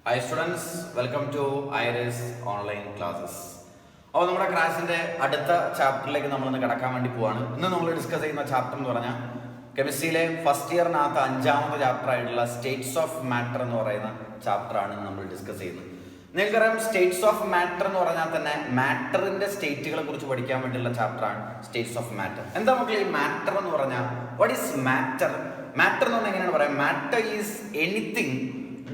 Hi students, welcome to IRIS online classes. അപ്പോൾ നമ്മുടെ ക്ലാസ്സിൻ്റെ അടുത്ത ചാപ്റ്ററിലേക്ക് നമ്മളൊന്ന് കിടക്കാൻ വേണ്ടി പോവാണ്. ഇന്ന് നമ്മൾ ഡിസ്കസ് ചെയ്യുന്ന ചാപ്റ്റർ എന്ന് പറഞ്ഞാൽ കെമിസ്ട്രിയിലെ ഫസ്റ്റ് ഇയറിനകത്ത് 5ാമത്തെ ചാപ്റ്റർ ആയിട്ടുള്ള സ്റ്റേറ്റ്സ് ഓഫ് മാറ്റർ എന്ന് പറയുന്ന ചാപ്റ്ററാണ് നമ്മൾ ഡിസ്കസ് ചെയ്യുന്നത്. നിങ്ങൾക്കറിയാം സ്റ്റേറ്റ്സ് ഓഫ് മാറ്റർ എന്ന് പറഞ്ഞാൽ തന്നെ മാറ്ററിന്റെ സ്റ്റേറ്റുകളെ കുറിച്ച് പഠിക്കാൻ വേണ്ടിയുള്ള ചാപ്റ്ററാണ് സ്റ്റേറ്റ്സ് ഓഫ് മാറ്റർ. എന്താ നമുക്ക് ഈ മാറ്റർ എന്ന് പറഞ്ഞാൽ വാട്ട് ഈസ് മാറ്റർ? മാറ്റർ എന്ന് പറഞ്ഞാൽ എങ്ങനെയാണ് പറയാം? Matter is anything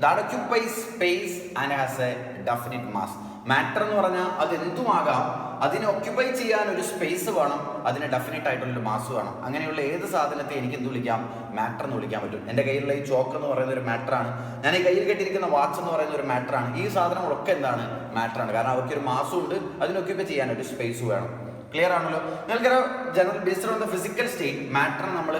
that occupies space and has a definite mass. Matter എന്ന് പറഞ്ഞാൽ അത് എന്തുമാകാം, അതിനെ ഒക്യുപ്പൈ ചെയ്യാൻ ഒരു സ്പേസ് വേണം, അതിന് ഡെഫിനറ്റ് ആയിട്ടുള്ളൊരു മാസ് വേണം. അങ്ങനെയുള്ള ഏത് സാധനത്തെ എനിക്ക് എന്ത് വിളിക്കാം? മാറ്റർ എന്ന് വിളിക്കാൻ പറ്റും. എൻ്റെ കയ്യിലുള്ള ഈ ചോക്ക് എന്ന് പറയുന്ന ഒരു മാറ്ററാണ്, ഞാൻ ഈ കയ്യിൽ കെട്ടിയിരിക്കുന്ന വാച്ച് എന്ന് പറയുന്ന ഒരു മാറ്ററാണ്. ഈ സാധനങ്ങളൊക്കെ എന്താണ്? മാറ്ററാണ്. കാരണം അവർക്കൊരു മാസും ഉണ്ട്, അതിന് ഒക്യുപ്പൈ ചെയ്യാൻ ഒരു സ്പേസ് വേണം. ക്ലിയർ ആണല്ലോ? നിങ്ങൾക്കറിയാം general based on the physical state matter നമ്മൾ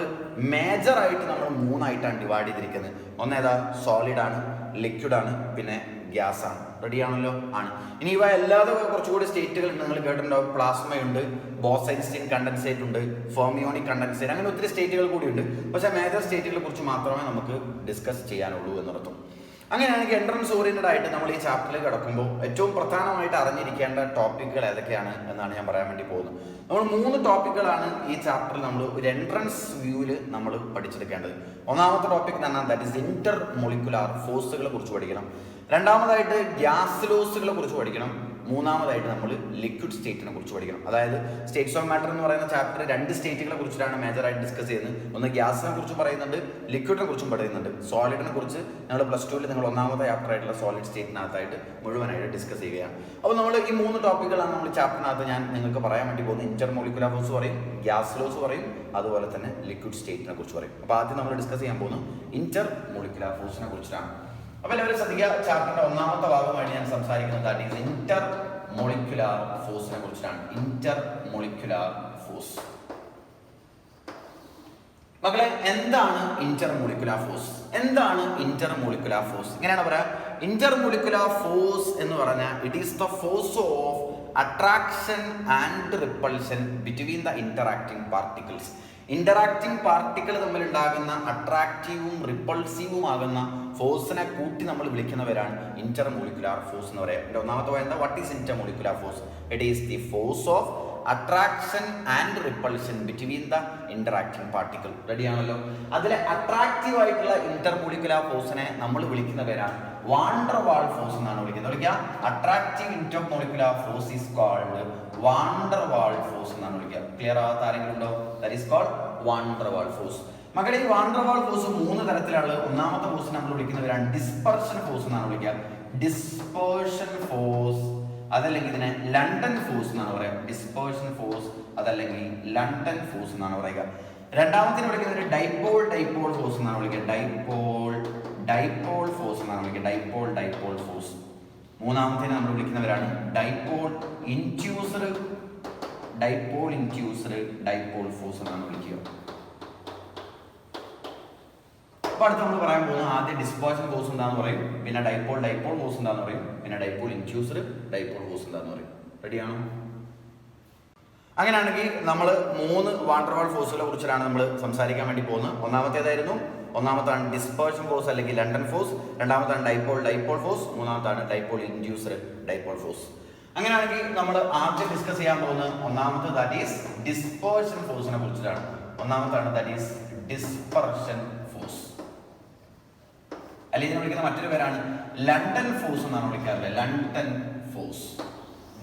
മേജർ ആയിട്ട് നമ്മൾ 3 ആയിട്ടാണ് ഡിവൈഡ് ചെയ്തിരിക്കുന്നത്. ഒന്നേതാ? സോളിഡ് ആണ്, ലിക്വിഡ് ആണ്, പിന്നെ ഗ്യാസ് ആണ്. റെഡി ആണല്ലോ? ആണ്. ഇനി ഇവ അല്ലാതെ കുറച്ചുകൂടി സ്റ്റേറ്റുകൾ ഉണ്ട്. നിങ്ങൾ കേട്ടിട്ടുണ്ടാവും, പ്ലാസ്മയുണ്ട്, ബോസൈൻസ്റ്റീൻ കണ്ടൻസേറ്റ് ഉണ്ട്, ഫെർമിയോണിക് കണ്ടൻസേറ്റ്, അങ്ങനെ ഒത്തിരി സ്റ്റേറ്റുകൾ കൂടിയുണ്ട്. പക്ഷേ മേജർ സ്റ്റേറ്റുകളെ കുറിച്ച് മാത്രമേ നമുക്ക് ഡിസ്കസ് ചെയ്യാനുള്ളൂ എന്നർത്ഥം. അങ്ങനെയാണെങ്കിൽ എൻട്രൻസ് ഓറിയന്റഡ് ആയിട്ട് നമ്മൾ ഈ ചാപ്റ്ററിൽ കിടക്കുമ്പോൾ ഏറ്റവും പ്രധാനമായിട്ട് അറിഞ്ഞിരിക്കേണ്ട ടോപ്പിക്കുകൾ ഏതൊക്കെയാണ് എന്നാണ് ഞാൻ പറയാൻ വേണ്ടി പോകുന്നത്. നമ്മൾ 3 ടോപ്പിക്കുകളാണ് ഈ ചാപ്റ്ററിൽ നമ്മൾ ഒരു എൻട്രൻസ് വ്യൂവിൽ നമ്മൾ പഠിച്ചെടുക്കേണ്ടത്. ഒന്നാമത്തെ ടോപ്പിക് എന്ന് പറഞ്ഞാൽ ദാറ്റ് ഈസ് ഇന്റർ മോളിക്കുലാർ ഫോഴ്സുകളെ കുറിച്ച് പഠിക്കണം. രണ്ടാമതായിട്ട് ഗ്യാസ് ലോസുകളെ കുറിച്ച് പഠിക്കണം. മൂന്നാമതായിട്ട് നമ്മൾ ലിക്വിഡ് സ്റ്റേറ്റിനെ കുറിച്ച് പഠിക്കണം. അതായത് സ്റ്റേറ്റ്സ് ഓഫ് മാറ്റർ എന്ന് പറയുന്ന ചാപ്റ്റർ 2 സ്റ്റേറ്റുകളെ കുറിച്ചിട്ടാണ് മേജറായിട്ട് ഡിസ്കസ് ചെയ്യുന്നത്. ഒന്ന് ഗ്യാസിനെ കുറിച്ച് പറയുന്നുണ്ട്, ലിക്വിഡിനെ കുറിച്ചും പറയുന്നുണ്ട്. സോളിഡിനെ കുറിച്ച് ഞങ്ങൾ +2 നിങ്ങൾ 1ാമത്തെ ചാപ്റ്റർ ആയിട്ടുള്ള സോളിഡ് സ്റ്റേറ്റിനകത്തായിട്ട് മുഴുവനായിട്ട് ഡിസ്കസ് ചെയ്യുകയാണ്. അപ്പോൾ നമ്മൾ ഈ 3 ടോപ്പിക്കുകളാണ് നമ്മൾ ചാപ്റ്ററിനകത്ത് ഞാൻ നിങ്ങൾക്ക് പറയാൻ വേണ്ടി പോകുന്നത്. ഇന്റർ മോളിക്കുലാർ ഫോഴ്സ് പറയും, ഗ്യാസ് ലോസ് പറയും, അതുപോലെ തന്നെ ലിക്വിഡ് സ്റ്റേറ്റിനെ കുറിച്ച് പറയും. അപ്പോൾ ആദ്യം നമ്മൾ ഡിസ്കസ് ചെയ്യാൻ പോകുന്നത് ഇന്റർ മോളിക്കുലാർ ഫോഴ്സിനെ കുറിച്ചിട്ടാണ്. അപ്പോൾ എല്ലാവരും ശ്രദ്ധിക്കുക, ചാപ്റ്ററിന്റെ 1ാമത്തെ ഭാഗമായിട്ട് ഞാൻ സംസാരിക്കുന്നത് ദാറ്റ് ഈസ് ഇന്റർ മോളിക്കുലാർ ഫോഴ്സിനെ കുറിച്ചിട്ടാണ്. Inter molecular force. മക്കളെ, എന്താണ് ഇന്റർ മോളിക്കുലാർ ഫോഴ്സ്? എന്താണ് ഇന്റർ മോളിക്കുലാർ ഫോഴ്സ്? ഇങ്ങനെയാണ് പറയാ, ഇന്റർ മോളിക്കുലാർ ഫോഴ്സ് എന്ന് പറഞ്ഞാൽ it is the force of attraction and repulsion between the interacting particles. Interacting particle തമ്മിൽ ഉണ്ടാകുന്ന അട്രാക്റ്റീവും റിപ്പൾസീവും ആകുന്ന ഫോഴ്സിനെ കൂട്ടി നമ്മൾ വിളിക്കുന്നവരാണ് ഇന്റർ മോളിക്കുലാർ ഫോഴ്സ് എന്ന് പറയാം. എൻ്റെ ഒന്നാമത്തെ പറയുന്നത് what is Inter molecular force? It is the force of attraction and repulsion between the interacting particle. Ready ആണല്ലോ? അതിലെ അട്രാക്റ്റീവ് ആയിട്ടുള്ള ഇന്റർ മോളിക്കുലാർ ഫോഴ്സിനെ നമ്മൾ വിളിക്കുന്ന പേരാണ് വാണ്ടർ വാൾ ഫോഴ്സ് എന്നാണ് വിളിക്കുക. Attractive intermolecular force is called van der Waals force എന്നാണ് വിളിക്കുക. ക്ലിയർ ആവാത്ത ആരെങ്കിലും ഉണ്ടോ? That is called van der Waals force. മക്കളെ, ഈ വാണ്ടർ വാൾ ഫോഴ്സ് 3 തരത്തിലാണ്. ഒന്നാമത്തെ ഫോഴ്സ് നമ്മൾ വിളിക്കുന്നവരാണ് ഡിസ്പെർഷൻ ഫോഴ്സ് എന്നാണ് വിളിക്കുക. ഡിസ്പേർഷൻ ഫോഴ്സ്, അതല്ലെങ്കിൽ ഇതിനെ ലണ്ടൻ ഫോഴ്സ് എന്നാണ് പറയുക. ഡിസ്പേർഷൻ ഫോഴ്സ് അതല്ലെങ്കിൽ ലണ്ടൻ ഫോഴ്സ് എന്നാണ് പറയുക. രണ്ടാമത്തിന് വിളിക്കുന്നത് ഡൈപോൾ ഫോഴ്സ് എന്നാണ് വിളിക്കുക. ഡൈപോൾ ഫോഴ്സ് എന്നാണ് വിളിക്കുക. Dipole force. മൂന്നാമത്തേന് നമ്മൾ വിളിക്കുന്നവരാണ് ഡൈപോൾ ഇൻഡ്യൂസർ ഡൈപോൾ ഫോഴ്സ് എന്നാണ് വിളിക്കുക. അപ്പോൾ അടുത്ത് നമ്മൾ പറയാൻ പോകുന്നത് ആദ്യം ഡിസ്പേർഷൻ ഫോഴ്സ് എന്താന്ന് പറയും, പിന്നെ ഡൈപോൾ ഫോഴ്സ് എന്താന്ന് പറയും, പിന്നെ ഡൈപോൾ ഇൻഡ്യൂസർ ഡൈപോൾ ഫോഴ്സ് എന്താന്ന് പറയും. റെഡിയാണോ? അങ്ങനെയാണെങ്കിൽ നമ്മൾ 3 വാണ്ടർ വാൾ ഫോഴ്സുകളെ കുറിച്ചിട്ടാണ് നമ്മൾ സംസാരിക്കാൻ വേണ്ടി പോകുന്നത്. ഒന്നാമത്താണ് ഡിസ്പേർഷൻ ഫോഴ്സ് അല്ലെങ്കിൽ ലണ്ടൻ ഫോഴ്സ്, രണ്ടാമത്താണ് ഡൈപോൾ ഫോഴ്സ്, മൂന്നാമത്താണ് ഡൈപോൾ ഇൻഡ്യൂസർ ഡൈപോൾ ഫോഴ്സ്. അങ്ങനെയാണെങ്കിൽ നമ്മൾ ആദ്യം ഡിസ്കസ് ചെയ്യാൻ പോകുന്നത് ഒന്നാമത്തെ ദാറ്റ് ഈസ് ഡിസ്പേർഷൻ ഫോഴ്സിനെ കുറിച്ചിട്ടാണ്. ഒന്നാമത്താണ് ദാറ്റ് ഈസ് ഡിസ്പെർഷൻ ഫോഴ്സ്. അല്ലെങ്കിൽ ഇതിനെ വിളിക്കുന്ന മറ്റൊരു പേരാണ് ലണ്ടൻ ഫോഴ്സ് എന്നാണ് വിളിക്കാറില്ല. London force.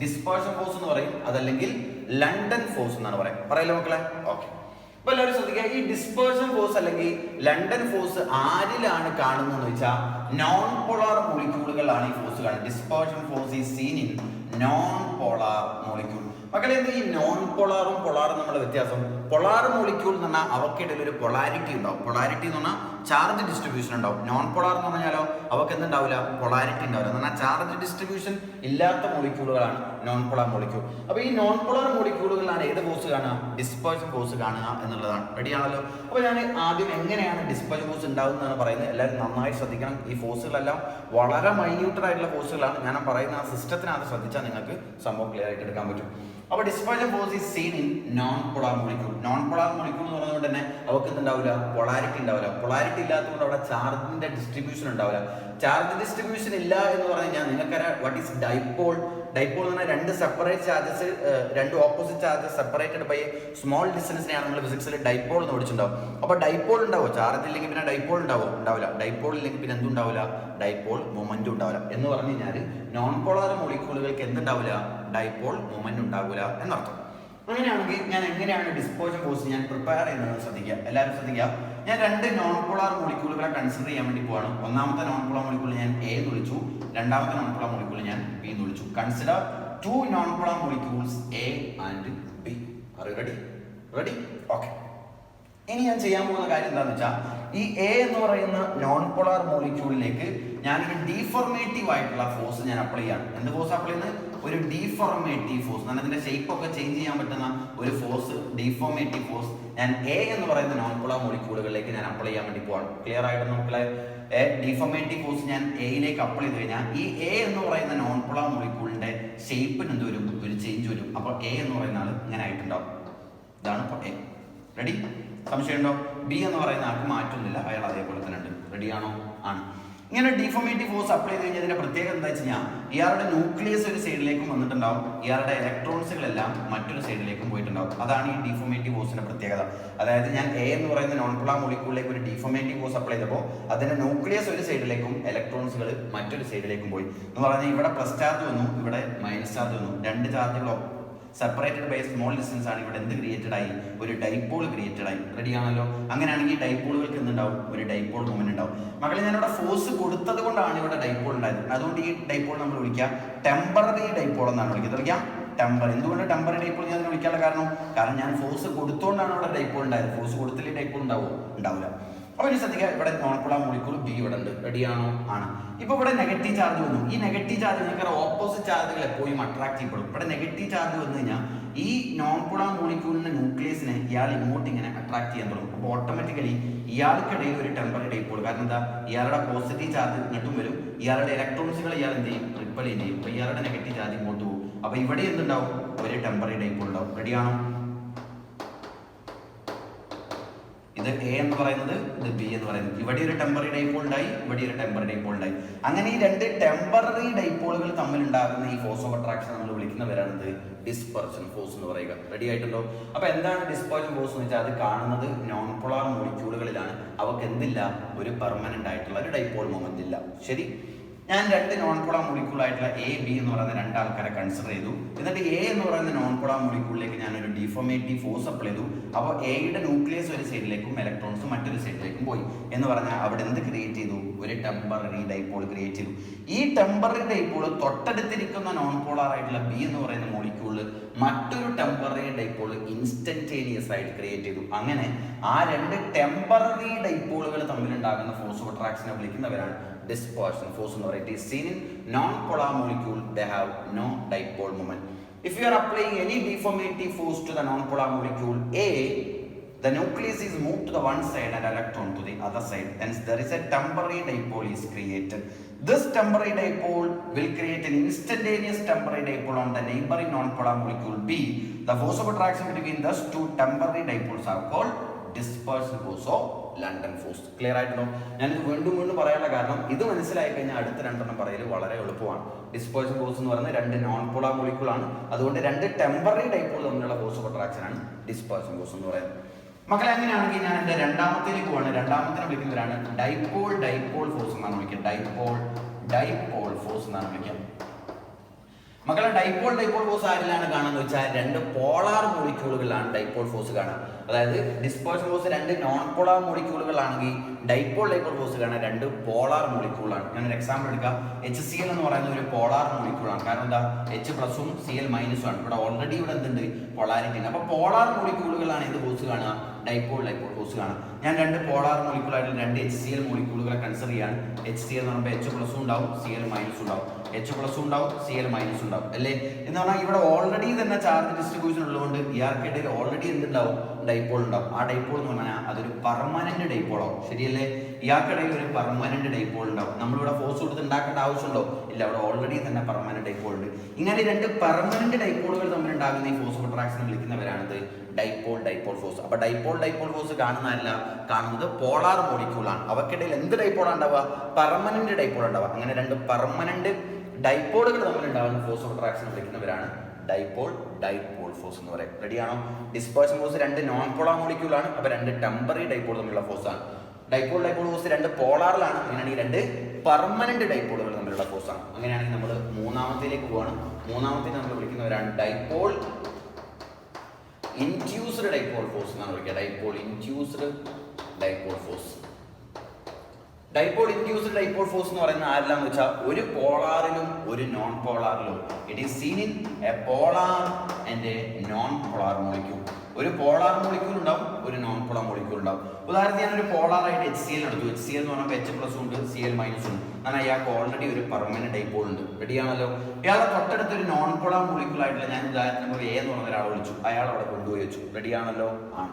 ഡിസ്പേർഷൻ ഫോഴ്സ് എന്ന് പറയും, അതല്ലെങ്കിൽ ലണ്ടൻ ഫോഴ്സ് എന്നാണ് പറയല്ലോ മക്കളെ? ഓക്കെ. അപ്പൊ എല്ലാവരും ശ്രദ്ധിക്കുക, ഈ ഡിസ്പേർഷൻ ഫോഴ്സ് അല്ലെങ്കിൽ ലണ്ടൻ ഫോഴ്സ് ആരിലാണ് കാണുന്നതെന്ന് വെച്ചാൽ നോൺ പോളാർ മോളിക്യൂളുകളാണ് ഈ ഫോഴ്സ് കാണുന്നത്. Dispersion force is seen in non polar molecule. മക്കളെ, എന്ത് ഈ നോൺ പോളാറും പൊളാറും നമ്മുടെ വ്യത്യാസം? പൊളാർ മോളിക്യൂൾ എന്ന് പറഞ്ഞാൽ അവക്കിടയിൽ ഒരു പൊളാരിറ്റി ഉണ്ടാവും. പൊളാരിറ്റി എന്ന് പറഞ്ഞാൽ ചാർജ് ഡിസ്ട്രിബ്യൂഷൻ ഉണ്ടാവും. നോൺ പോളാർ എന്ന് പറഞ്ഞാലോ അവർക്ക് എന്തുണ്ടാവില്ല? പൊളാരിറ്റി ഉണ്ടാവില്ല. എന്ന് പറഞ്ഞാൽ ചാർജ് ഡിസ്ട്രിബ്യൂഷൻ ഇല്ലാത്ത മോളിക്യൂളുകളാണ് നോൺ പോളാർ മോളിക്യൂൾ. അപ്പോൾ ഈ നോൺ പോളാർ മോളിക്യൂളുകളിലാണ് ഏത് ഫോഴ്സ് കാണുക? ഡിസ്പേർഷൻ ഫോഴ്സ് കാണുക എന്നുള്ളതാണ്. റെഡിയാണല്ലോ? അപ്പോൾ ഞാൻ ആദ്യം എങ്ങനെയാണ് ഡിസ്പേർഷൻ ഫോഴ്സ് ഉണ്ടാകുന്നതെന്ന് പറയുന്നത് എല്ലാവരും നന്നായി ശ്രദ്ധിക്കണം. ഈ ഫോഴ്സുകളെല്ലാം വളരെ മൈന്യൂട്ടഡ് ആയിട്ടുള്ള ഫോഴ്സുകളാണ്. ഞാൻ പറയുന്ന ആ സിസ്റ്റത്തിനകത്ത് ശ്രദ്ധിച്ചാൽ നിങ്ങൾക്ക് സംഭവം ക്ലിയർ ആയിട്ട് എടുക്കാൻ പറ്റും. അപ്പോൾ dispersion force is seen in non polar molecule. Non polar molecule എന്ന് പറയുന്നത് തന്നെ അവർക്ക് എന്തുണ്ടാവില്ല, പൊളാരിറ്റി ഉണ്ടാവില്ല. പൊളാരിറ്റി ഇല്ലാത്തതുകൊണ്ട് അവിടെ ചാർജിന്റെ ഡിസ്ട്രിബ്യൂഷൻ ഉണ്ടാവില്ല. ചാർജ് ഡിസ്ട്രിബ്യൂഷൻ ഇല്ല എന്ന് പറഞ്ഞു കഴിഞ്ഞാൽ നിങ്ങൾക്കറിയാം വാട്ട് ഈസ് ഡൈപോൾ. ഡൈപോൾ എന്ന് പറഞ്ഞാൽ രണ്ട് സെപ്പറേറ്റ് ചാർജസ്, രണ്ട് opposite charges separated by small ഡിസ്റ്റൻസിനെയാണ് നമ്മൾ ഫിസിക്സിൽ ഡൈപോൾ എന്ന് പഠിച്ചിട്ടുണ്ടാവും. അപ്പോൾ ഡൈപോൾ ഉണ്ടാവും, ചാർജ് ഇല്ലെങ്കിൽ പിന്നെ ഡൈപോൾ ഉണ്ടാവില്ല. ഡൈപോൾ ഇല്ലെങ്കിൽ പിന്നെ എന്തുണ്ടാവില്ല, ഡൈപോൾ മൊമെന്റ് ഉണ്ടാവില്ല. എന്ന് പറഞ്ഞു കഴിഞ്ഞാൽ നോൺ പോളാർ മോളിക്യൂളുകൾക്ക് എന്തുണ്ടാവില്ല, ഡൈപോൾ മൊമെന്റ് ഉണ്ടാവില്ല എന്നർത്ഥം. അങ്ങനെയാണെങ്കിൽ ഞാൻ എങ്ങനെയാണ് ഡിസ്പേർഷൻ ഫോഴ്സ് ഞാൻ പ്രിപ്പയർ ചെയ്യുന്നത് ശ്രദ്ധിക്കുക, എല്ലാവരും ശ്രദ്ധിക്കുക. ഞാൻ രണ്ട് നോൺ പോളാർ മോളിക്യൂളുകളെ കൺസിഡർ ചെയ്യാൻ വേണ്ടി പോവാണ്. ഒന്നാമത്തെ നോൺ പോളാർ മോളിക്യൂൾ ഞാൻ എ എന്ന് വിളിച്ചു, രണ്ടാമത്തെ നോൺ പോളാർ മോളിക്യൂൾ ഞാൻ ബി എന്ന് വിളിച്ചു. Consider two non polar molecules A and B. Are you ready? Ready? Okay. ഇനി ഞാൻ ചെയ്യാൻ പോകുന്ന കാര്യം എന്താണെന്ന് വെച്ചാൽ, ഈ എ എന്ന് പറയുന്ന നോൺ പോളാർ മോളിക്യൂളിലേക്ക് ഞാനൊരു ഡീഫോർമേറ്റീവ് ആയിട്ടുള്ള ഫോഴ്സ് ഞാൻ അപ്ലൈ ചെയ്യാണ്. എന്ത് ഫോഴ്സ് അപ്ലൈ ചെയ്യുന്നത്? ഒരു ഡീഫോർമേറ്റീവ് ഫോഴ്സ്. ഞാൻ അതിന്റെ ഷേപ്പ് ഒക്കെ ചേഞ്ച് ചെയ്യാൻ പറ്റുന്ന ഒരു ഫോഴ്സ്, ഡീഫോർമേറ്റീവ് ഫോഴ്സ് ഞാൻ എ എന്ന് പറയുന്ന നോൺ പോളാർ മോളിക്യൂളുകളിലേക്ക് ഞാൻ അപ്ലൈ ചെയ്യാൻ വേണ്ടി പോവാണ്. ക്ലിയർ ആയിട്ട് നോക്കിയാൽ ഡീഫോർമേറ്റീവ് ഫോഴ്സ് ഞാൻ എയിലേക്ക് അപ്ലൈ ചെയ്ത് കഴിഞ്ഞാൽ ഈ എ എന്ന് പറയുന്ന നോൺ പോളാർ മോളിക്യൂളിന്റെ ഷേപ്പിന് എന്ത് വരും, ഒരു ചേഞ്ച് വരും. അപ്പോൾ എ എന്ന് പറയുന്ന ആൾ ഇങ്ങനെ ആയിട്ടുണ്ടാവും. ഇതാണ് ഇപ്പോൾ എ. റെഡി? സംശയമുണ്ടോ? ബി എന്ന് പറയുന്ന ആൾക്ക് മാറ്റൊന്നുമില്ല, അയാൾ അതേപോലെ തന്നെ ഉണ്ട്. റെഡിയാണോ? ആണ്. ഇങ്ങനെ ഡീഫോർമേറ്റീവ് ഫോഴ്സ് അപ്ലൈ ചെയ്ത് കഴിഞ്ഞാൽ ഇതിന്റെ പ്രത്യേകത എന്താ വെച്ച് കഴിഞ്ഞാൽ, ഇയാളുടെ ന്യൂക്ലിയസ് ഒരു സൈഡിലേക്കും വന്നിട്ടുണ്ടാവും, ഇയാളുടെ ഇലക്ട്രോൺസുകളെല്ലാം മറ്റൊരു സൈഡിലേക്കും പോയിട്ടുണ്ടാവും. അതാണ് ഈ ഡീഫോർമേറ്റീവ് ഫോഴ്സിന്റെ പ്രത്യേകത. അതായത് ഞാൻ എ എന്ന് പറയുന്ന നോൺ പോളാർ മോളിക്യൂളിലേക്ക് ഒരു ഡീഫോർമേറ്റീവ് ഫോഴ്സ് അപ്ലൈ ചെയ്തപ്പോൾ അതിന്റെ ന്യൂക്ലിയസ് ഒരു സൈഡിലേക്കും ഇലക്ട്രോൺസുകൾ മറ്റൊരു സൈഡിലേക്കും പോയി എന്ന് പറഞ്ഞാൽ ഇവിടെ പ്ലസ് ചാർജ് വന്നു, ഇവിടെ മൈനസ് ചാർജ് വന്നു. രണ്ട് ചാർജുകളോ സെപ്പറേറ്റഡ് ബൈ സ്മോൾ ഡിസ്റ്റൻസ് ആണ് ഇവിടെ എന്ത് ക്രിയേറ്റഡ് ആയി, ഒരു ഡൈപോൾ ക്രിയേറ്റഡ് ആയി. റെഡി ആണല്ലോ? അങ്ങനെയാണെങ്കിൽ ഡൈപോളുകൾക്ക് എന്തുണ്ടാവും, ഒരു ഡൈപോൾ മൊമെന്റ് ഉണ്ടാവും. മക്കളെ ഞാനിവിടെ ഫോഴ്സ് കൊടുത്തത് കൊണ്ടാണ് ഇവിടെ ഡൈപോൾ ഉണ്ടായത്. അതുകൊണ്ട് ഈ ഡൈപോൾ നമ്മൾ വിളിക്കാം ടെമ്പററി ഡൈപോൾ എന്നാണ് വിളിക്കുന്നത്. വിളിക്കാം ടെമ്പർ. എന്തുകൊണ്ട് ടെമ്പററി ഡൈപോൾ ഞാൻ വിളിക്കാനുള്ള കാരണം ഞാൻ ഫോഴ്സ് കൊടുത്തുകൊണ്ടാണ് ഇവിടെ ഡൈപോൾ ഉണ്ടായത്. ഫോഴ്സ് കൊടുത്തില്ലേ ഡൈപോൾ ഉണ്ടാവുമോ? ഉണ്ടാവില്ല. അപ്പോൾ ഇനി ശ്രദ്ധിക്കുക, ഇവിടെ നോൺ പോളാർ മോളിക്യൂൾ ബി ഇവിടെ ഉണ്ട്. റെഡിയാണോ? ആണ്. ഇപ്പോൾ ഇവിടെ നെഗറ്റീവ് ചാർജ് വന്നു. ഈ നെഗറ്റീവ് ചാർജ് നിങ്ങൾക്ക് ഓപ്പോസിറ്റ് ചാർജുകൾ എപ്പോഴും അട്രാക്ട് ചെയ്യപ്പെടും. ഇവിടെ നെഗറ്റീവ് ചാർജ് വന്നു കഴിഞ്ഞാൽ ഈ നോൺ പോളാർ മോളിക്യൂളിന്റെ ന്യൂക്ലിയസിനെ ഇയാൾ ഇങ്ങോട്ട് ഇങ്ങനെ അട്രാക്ട് ചെയ്യാൻ തുടങ്ങും. അപ്പോൾ ഓട്ടോമാറ്റിക്കലി ഇയാൾക്കിടയിൽ ഒരു ടെമ്പററി ഡൈപോൾ. കാരണം എന്താ, ഇയാളുടെ പോസിറ്റീവ് ചാർജ് ഇങ്ങോട്ടും വരും, ഇയാളുടെ ഇലക്ട്രോൺസുകൾ ഇയാൾ എന്ത് ചെയ്യും, റിപ്പൽ ചെയ്യും. അപ്പോൾ ഇയാളുടെ നെഗറ്റീവ് ചാർജ് ഇങ്ങോട്ട് പോകും. അപ്പോൾ ഇവിടെ എന്തുണ്ടാവും, ഒരു ടെമ്പററി ഡൈപോൾ ഉണ്ടാവും. റെഡിയാണോ? ഇത് എ എന്ന് പറയുന്നത്, ഇത് ബി എന്ന് പറയുന്നത്. ഇവിടെ ഒരു ടെമ്പററി ഡൈപോൾ ഉണ്ടായി, ഇവിടെ ഒരു ടെമ്പററി ഡൈപോൾ ഉണ്ടായി. അങ്ങനെ ഈ രണ്ട് ടെമ്പററി ഡൈപോളുകൾ തമ്മിൽ ഉണ്ടാകുന്ന ഈ ഫോഴ്സ് ഓഫ് അട്രാക്ഷൻ നമ്മൾ വിളിക്കുന്ന പേരാണ് ഡിസ്പെർഷൻ ഫോഴ്സ് എന്ന് പറയുക. റെഡി ആയിട്ടുണ്ടോ? അപ്പൊ എന്താണ് ഡിസ്പെർഷൻ ഫോഴ്സ് എന്ന് വെച്ചാൽ, അത് കാണുന്നത് നോൺ പോളാർ മോളിക്യൂളുകളിലാണ്. അവർക്ക് എന്തില്ല, ഒരു പെർമനന്റ് ആയിട്ടുള്ള ഒരു ഡൈപോൾ മൊമെന്റ് ഇല്ല. ശരി, ഞാൻ രണ്ട് നോൺ പോളാർ മോളിക്യൂൾ ആയിട്ടുള്ള എ ബി എന്ന് പറയുന്ന രണ്ടാൾക്കാരെ കൺസിഡർ ചെയ്തു. എന്നിട്ട് എ എന്ന് പറയുന്ന നോൺ പോളാർ മോളിക്യൂളിലേക്ക് ഞാനൊരു ഡീഫോർമേറ്റീവ് ഫോഴ്സ് അപ്ലൈ ചെയ്തു. അപ്പോൾ എയുടെ ന്യൂക്ലിയസ് ഒരു സൈഡിലേക്കും ഇലക്ട്രോൺസ് മറ്റൊരു സൈഡിലേക്കും പോയി. എന്ന് പറഞ്ഞാൽ അവിടെ എന്ത് ക്രിയേറ്റ് ചെയ്തു, ഒരു ടെമ്പററി ഡൈപോൾ ക്രിയേറ്റ് ചെയ്തു. ഈ ടെമ്പററി ഡൈപോൾ തൊട്ടടുത്തിരിക്കുന്ന നോൺ പോളാർ ആയിട്ടുള്ള ബി എന്ന് പറയുന്ന മോളിക്യൂളിൽ മറ്റൊരു ടെമ്പററി ഡൈപോൾ ഇൻസ്റ്റന്റേനിയസ് ആയിട്ട് ക്രിയേറ്റ് ചെയ്തു. അങ്ങനെ ആ രണ്ട് ടെമ്പററി ഡൈപോളുകൾ തമ്മിലുണ്ടാകുന്ന ഫോഴ്സ് ഓഫ് അട്രാക്ഷനെ വിളിക്കുന്നവരാണ് dispersion force എന്ന് പറയുന്നത്. It is seen in non-polar molecule, they have no dipole moment. If you are applying any deformative force to the non-polar molecule A, the nucleus is moved to the one side and electron to the other side. Hence there is a temporary dipole is created. This temporary dipole will create an instantaneous temporary dipole on the neighboring non-polar molecule B. The force of attraction between those two temporary dipoles are called dispersion force or London force. Clear ആയിട്ടുണ്ടോ? ഞാനിത് വീണ്ടും പറയാനുള്ള കാരണം, ഇത് മനസ്സിലായി കഴിഞ്ഞാൽ അടുത്ത രണ്ടെണ്ണം പറയൽ വളരെ എളുപ്പമാണ്. ഡിസ്പേർഷൻ ഫോഴ്സ് എന്ന് പറയുന്നത് രണ്ട് നോൺ പോളാർ മോളിക്യൂൾ ആണ്. അതുകൊണ്ട് രണ്ട് ടെമ്പററി ഡൈപോൾ തമ്മിലുള്ള ഫോഴ്സ് ഓഫ് അട്രാക്ഷൻ ആണ് ഡിസ്പേർഷൻ ഫോഴ്സ് എന്ന് പറയുന്നത്. മക്കളെ അങ്ങനെയാണെങ്കിൽ ഞാൻ എൻ്റെ രണ്ടാമത്തേക്ക് പോവാണ്. രണ്ടാമത്തിനെ വിളിക്കുന്നവരാണ് ഡൈപോൾ ഫോഴ്സ് എന്നാണ് വിളിക്കുക. ഡൈപോൾ ഫോഴ്സ് എന്നാണ് വിളിക്കുക. മക്കളെ ഡൈപോൾ ഫോഴ്സ് ആരിലാണ് കാണുന്നത് വെച്ചാൽ, രണ്ട് പോളാർ മോളിക്യൂളുകളിലാണ് ഡൈപോൾ ഫോഴ്സ് കാണുക. അതായത് ഡിസ്പേർഷൻ ഫോഴ്സ് രണ്ട് നോൺ പോളാർ മോളിക്യൂളുകളാണെങ്കിൽ ഡൈപോൾ ഫോഴ്സ് കാണാൻ രണ്ട് പോളാർ മോളിക്യൂളാണ്. ഞാനൊരു എക്സാമ്പിൾ എടുക്കാം. HCl എന്ന് പറയുന്നത് ഒരു പോളാർ മോളിക്യൂളാണ്. കാരണം എന്താ, H+ഉം Cl- ആണ്. ഇവിടെ ഓൾറെഡി ഇവിടെ എന്തുണ്ട്, പൊളാരിറ്റി ഉണ്ട്. അപ്പോൾ പോളാർ മോളിക്യൂളുകളാണ് ഇത് ഫോഴ്സ് കാണുക, ഡൈപോൾ ഫോഴ്സ് കാണുക. ഞാൻ രണ്ട് പോളാർ മോളിക്യൂളായിട്ട് രണ്ട് HCl മോളിക്യൂളുകളെ കൺസിഡർ ചെയ്യാണ്. HCl എന്ന് പറയുമ്പോൾ H+ ഉണ്ടാവും, Cl- ഉണ്ടാവും. H+ ഉണ്ടാവും, Cl- ഉണ്ടാവും അല്ലേ? എന്ന് പറഞ്ഞാൽ ഇവിടെ ഓൾറെഡി തന്നെ ചാർജ് ഡിസ്ട്രിബ്യൂഷൻ ഉള്ളതുകൊണ്ട് ഇയാൾക്കിടയിൽ ഓൾറെഡി എന്തുണ്ടാവും, ഡൈപോൾ ഉണ്ടാവും. ആ ഡൈപോൾ എന്ന് പറഞ്ഞാൽ അതൊരു പെർമനന്റ് ഡൈപോൾ ആവും. ശരിയല്ലേ? ഇയാൾക്കിടയിൽ ഒരു പെർമനന്റ് ഡൈപോൾ ഉണ്ടാവും. നമ്മളിവിടെ ഫോഴ്സ് കൊടുത്ത് ഉണ്ടാക്കേണ്ട ആവശ്യമുണ്ടോ? ഇല്ല, അവിടെ ഓൾറെഡി തന്നെ പെർമനന്റ് ഡൈപോൾ ഉണ്ട്. ഇങ്ങനെ രണ്ട് പെർമനന്റ് ഡൈപോളുകൾ തമ്മിൽ ഉണ്ടാകുന്ന ഈ ഫോഴ്സ് ഓഫ് അട്രാക്ഷൻ വിളിക്കുന്നവരാണിത് ഡൈപോൾ ഫോഴ്സ്. അപ്പൊ ഡൈപോൾ ഫോഴ്സ് കാണുന്നത് പോളാർ മോളിക്യൂളാണ്. അവക്കിടയിൽ എന്ത് ഡൈപോളാണ് ഉണ്ടാവുക? പെർമനന്റ് ഡൈപോൾ ഉണ്ടാവുക. അങ്ങനെ രണ്ട് പെർമനന്റ് ഡൈപോളുകൾ തമ്മിൽ ഉണ്ടാകുന്ന ഫോഴ്സ് ഓഫ് അട്രാക്ഷൻ വിളിക്കുന്നവരാണ് ഡൈപോൾ ഫോഴ്സ് എന്ന് പറയും. റെഡിയാണോ? ഡിസ്പേർഷൻ ഫോഴ്സ് രണ്ട് നോൺ പോളാർ മോളിക്യൂളാണ്. അപ്പൊ രണ്ട് ടെമ്പററി ഡൈപോൾ തമ്മിലുള്ള ഫോഴ്സാണ്. ഡൈപോൾ ഫോഴ്സ് രണ്ട് പോളാറിലാണ്. അങ്ങനെയാണെങ്കിൽ രണ്ട് പെർമനന്റ് ഡൈപോളുകൾ തമ്മിലുള്ള ഫോഴ്സാണ്. അങ്ങനെയാണെങ്കിൽ നമ്മൾ മൂന്നാമത്തേലേക്ക് പോവാണ്. മൂന്നാമത്തെ നമ്മൾ വിളിക്കുന്നവരാണ് ഡൈപോൾ ഇൻഡ്യൂസ്ഡ് ഡൈപോൾ ഫോഴ്സ് എന്നാണ് വിളിക്കുക. Dipole induced dipole force. Dipole induced dipole force എന്ന് പറയുന്നത് ആരെല്ലാം വെച്ചാൽ ഒരു പോളാറിലും ഒരു നോൺ പോളാറിലും. It is seen in a polar and a non polar molecule. ഒരു പോളാർ മോളിക്യൂൾ ഉണ്ടാവും, ഒരു നോൺ പോളാർ മോളിക്യൂൾ ഉണ്ടാവും. ഉദാഹരണത്തിന് ഞാനൊരു പോളാറായിട്ട് HCl എടുത്തു. HCl എന്ന് പറഞ്ഞാൽ H+ ഉണ്ട്, Cl- ഉണ്ട്. എന്നാൽ അയാൾക്ക് ഓൾറെഡി ഒരു പെർമനന്റ് ഡൈപോൾ ഉണ്ട്. റെഡിയാണല്ലോ? ഇയാളെ തൊട്ടടുത്ത് ഒരു നോൺ പോളാർ മോളിക്യൂൾ ആയിട്ടുള്ള ഞാൻ ഉദാഹരണത്തിന് A എന്ന് പറഞ്ഞ ഒരാളെ വിളിച്ചു. അയാൾ അവിടെ കൊണ്ടുപോയി വെച്ചു. റെഡിയാണല്ലോ? ആണ്.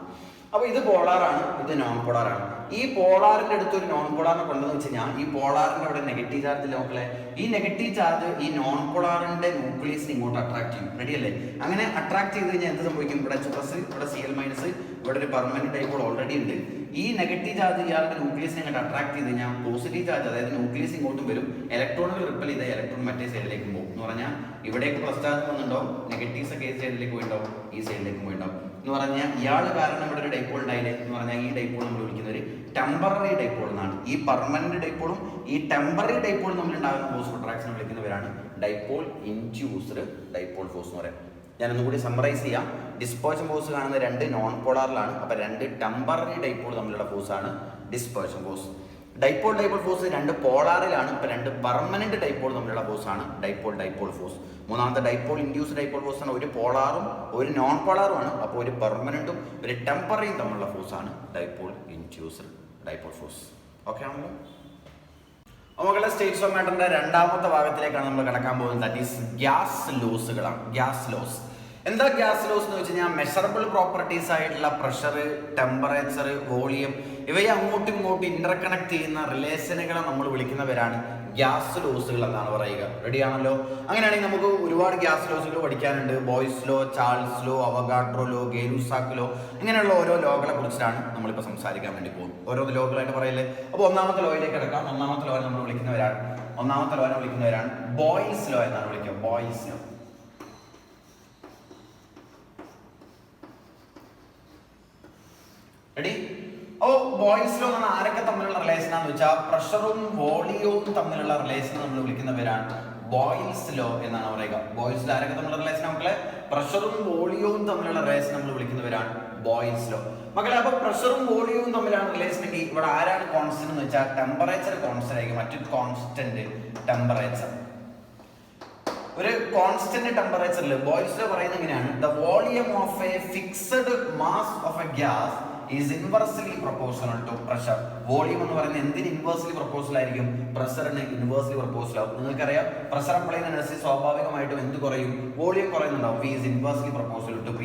അപ്പൊ ഇത് പോളാറാണ്, ഇത് നോൺ പോളാറാണ്. ഈ പോളാറിന്റെ അടുത്ത് ഒരു നോൺ പോളാറിനെ കൊണ്ടെന്ന് വെച്ച് കഴിഞ്ഞാൽ ഈ പോളാറിന്റെ അവിടെ നെഗറ്റീവ് ചാർജ് ഇല്ല മക്കളെ. ഈ നെഗറ്റീവ് ചാർജ് ഈ നോൺ പോളാറിന്റെ ന്യൂക്ലിയസിന് ഇങ്ങോട്ട് അട്രാക്ട് ചെയ്യും. റെഡിയല്ലേ? അങ്ങനെ അട്രാക്ട് ചെയ്ത് കഴിഞ്ഞാൽ എന്ത് സംഭവിക്കും? ഇവിടെ H+, ഇവിടെ Cl-, ഇവിടെ ഒരു പെർമനന്റ് ഡൈപോൾ ഓൾറെഡി ഉണ്ട്. ഈ നെഗറ്റീവ് ചാർജ് ഇയാളുടെ ന്യൂക്ലിയസിനെ ഇങ്ങോട്ട് അട്രാക്ട് ചെയ്ത് കഴിഞ്ഞാൽ പോസിറ്റീവ് ചാർജ്, അതായത് ന്യൂക്ലിയസ് ഇങ്ങോട്ടും വരും. ഇലക്ട്രോണുകൾ റിപ്പൽ ചെയ്ത ഇലക്ട്രോൺ മറ്റേ സൈഡിലേക്ക് പോകും. എന്ന് പറഞ്ഞാൽ ഇവിടേക്ക് പ്ലസ് ചാർജ് വന്നിട്ടുണ്ടാവും, നെഗറ്റീവ്സ് ഒക്കെ ഈ സൈഡിലേക്ക് പോയിട്ടുണ്ടാവും, ഈ സൈഡിലേക്ക് പോയിട്ടുണ്ടാവും. എന്ന് പറഞ്ഞാൽ ഇയാൾ കാരണം ഇവിടെ ഒരു ഡൈപോൾ ഉണ്ടായില്ലേ എന്ന് പറഞ്ഞാൽ ഈ ഡൈപോൾ നമ്മൾ വിളിക്കുന്ന ഒരു ടെമ്പററി ഡൈപോൾ എന്നാണ്. ഈ പെർമനന്റ് ഡൈപോളും ഈ ടെമ്പററി ഡൈപോളും തമ്മിൽ ഉണ്ടാകുന്ന ഫോഴ്സ് ഓഫ് അട്രാക്ഷൻ വിളിക്കുന്നവരാണ് ഡൈപോൾ ഇൻഡ്യൂസ്ഡ് ഡൈപോൾ ഫോഴ്സ് എന്ന് പറയാം. ഞാനൊന്നുകൂടി സമ്മറൈസ് ചെയ്യാം. ഡിസ്പേർഷൻ ഫോഴ്സ് കാണുന്ന രണ്ട് നോൺ പോളാറിലാണ്. അപ്പൊ രണ്ട് ടെമ്പററി ഡൈപോൾ തമ്മിലുള്ള ഫോഴ്സാണ് ഡിസ്പേർഷൻ ഫോഴ്സ്. ഡൈപോൾ ഫോഴ്സ് രണ്ട് പോളാറിലാണ്. ഇപ്പൊ രണ്ട് പെർമനന്റ് ഡൈപോൾ തമ്മിലുള്ള ഫോഴ്സാണ് ഡൈപോൾ ഫോഴ്സ്. മൂന്നാമത്തെ ഡൈപോൾ ഇൻഡ്യൂസ്ഡ് ഡൈപോൾ ഫോഴ്സ് ആണ്. ഒരു പോളാറും ഒരു നോൺ പോളാറുമാണ്. അപ്പോൾ ഒരു പെർമനന്റും ഒരു ടെമ്പററിയും തമ്മിലുള്ള ഫോഴ്സാണ് dipole induced dipole force. Okay ആണല്ലോ? മക്കളെ, സ്റ്റേറ്റ്സ് ഓഫ് മാറ്ററിന്റെ രണ്ടാമത്തെ ഭാഗത്തിലേക്കാണ് നമ്മൾ കടക്കാൻ പോകുന്നത്. ദാറ്റ് ഈസ് ഗ്യാസ് ലോസുകളാണ്. Gas laws. എന്താ ഗ്യാസ് ലോസ് എന്ന് വെച്ച് കഴിഞ്ഞാൽ മെഷറബിൾ പ്രോപ്പർട്ടീസ് ആയിട്ടുള്ള പ്രഷർ, ടെമ്പറേച്ചർ, വോളിയം ഇവയെ അങ്ങോട്ടും ഇങ്ങോട്ടും ഇന്റർകണക്ട് ചെയ്യുന്ന റിലേഷനുകളെ നമ്മൾ വിളിക്കുന്നവരാണ് ഗ്യാസ് ലോസുകൾ എന്നാണ് പറയുക. റെഡിയാണല്ലോ? അങ്ങനെയാണെങ്കിൽ നമുക്ക് ഒരുപാട് ഗ്യാസ് ലോസുകൾ പഠിക്കാനുണ്ട്. Boyle's law, Charles law, Avogadro law, Gay Lussac law, ഇങ്ങനെയുള്ള ഓരോ ലോകളെ കുറിച്ചിട്ടാണ് നമ്മളിപ്പോൾ സംസാരിക്കാൻ വേണ്ടി പോകുന്നത്. ഓരോ ലോകളായിട്ട് പറയല്ലേ? അപ്പോൾ ഒന്നാമത്തെ ലോയിലേക്ക് കിടക്കാം. ഒന്നാമത്തെ ലോനെ നമ്മൾ വിളിക്കുന്നവരാണ് ബോയ്സ് ലോ എന്നാണ് വിളിക്കുക. Boyle's law. റെഡി? അപ്പോൾ ബോയ്സ് ലോ എന്ന് ആരൊക്കെ തമ്മിലുള്ള റിലേഷൻ ആണെന്ന് വെച്ചാൽ പ്രഷറും വോളിയവും തമ്മിലുള്ള റിലേഷൻ നമ്മൾ വിളിക്കുന്ന പേരാണ് ബോയ്സ് ലോ എന്നാണ് പറയുക. ബോയ്സിൽ ആരൊക്കെ തമ്മിലുള്ള റിലേഷൻ മക്കളെ? പ്രഷറും വോളിയവും തമ്മിലുള്ള റിലേഷൻ നമ്മൾ വിളിക്കുന്നവരാണ് ബോയ്സ് ലോ. മക്കളെ, അപ്പൊ പ്രഷറും വോളിയവും തമ്മിലാണ് റിലേഷൻ എങ്കിൽ ഇവിടെ ആരാണ് കോൺസ്റ്റന്റ് എന്ന് വെച്ചാൽ ടെമ്പറേച്ചർ കോൺസ്റ്റന്റ് ആയിരിക്കും. മറ്റൊരു കോൺസ്റ്റന്റ് ടെമ്പറേച്ചർ. ഒരു കോൺസ്റ്റന്റ് ടെമ്പറേച്ചറിൽ ബോയ്സ് ലോ പറയുന്നത് എങ്ങനെയാണ്? The volume of a fixed mass of A gas is inversely proportional to pressure. Volume എന്ന് പറയുന്നത് എന്തിന് ഇൻവേഴ്സ്ലി പ്രൊപ്പോർഷണൽ ആയിരിക്കും? പ്രഷറിന് ഇൻവേഴ്സ്ലി പ്രൊപ്പോർഷണൽ ആവും. നിങ്ങൾക്കറിയാം, പ്രഷർ അപ്ലൈ ചെയ്യുന്നതിനനുസരിച്ച് സ്വാഭാവികമായിട്ടും എന്ത് കുറയും? വോളിയം കുറയുന്നുണ്ടാവും. V is inversely proportional to P.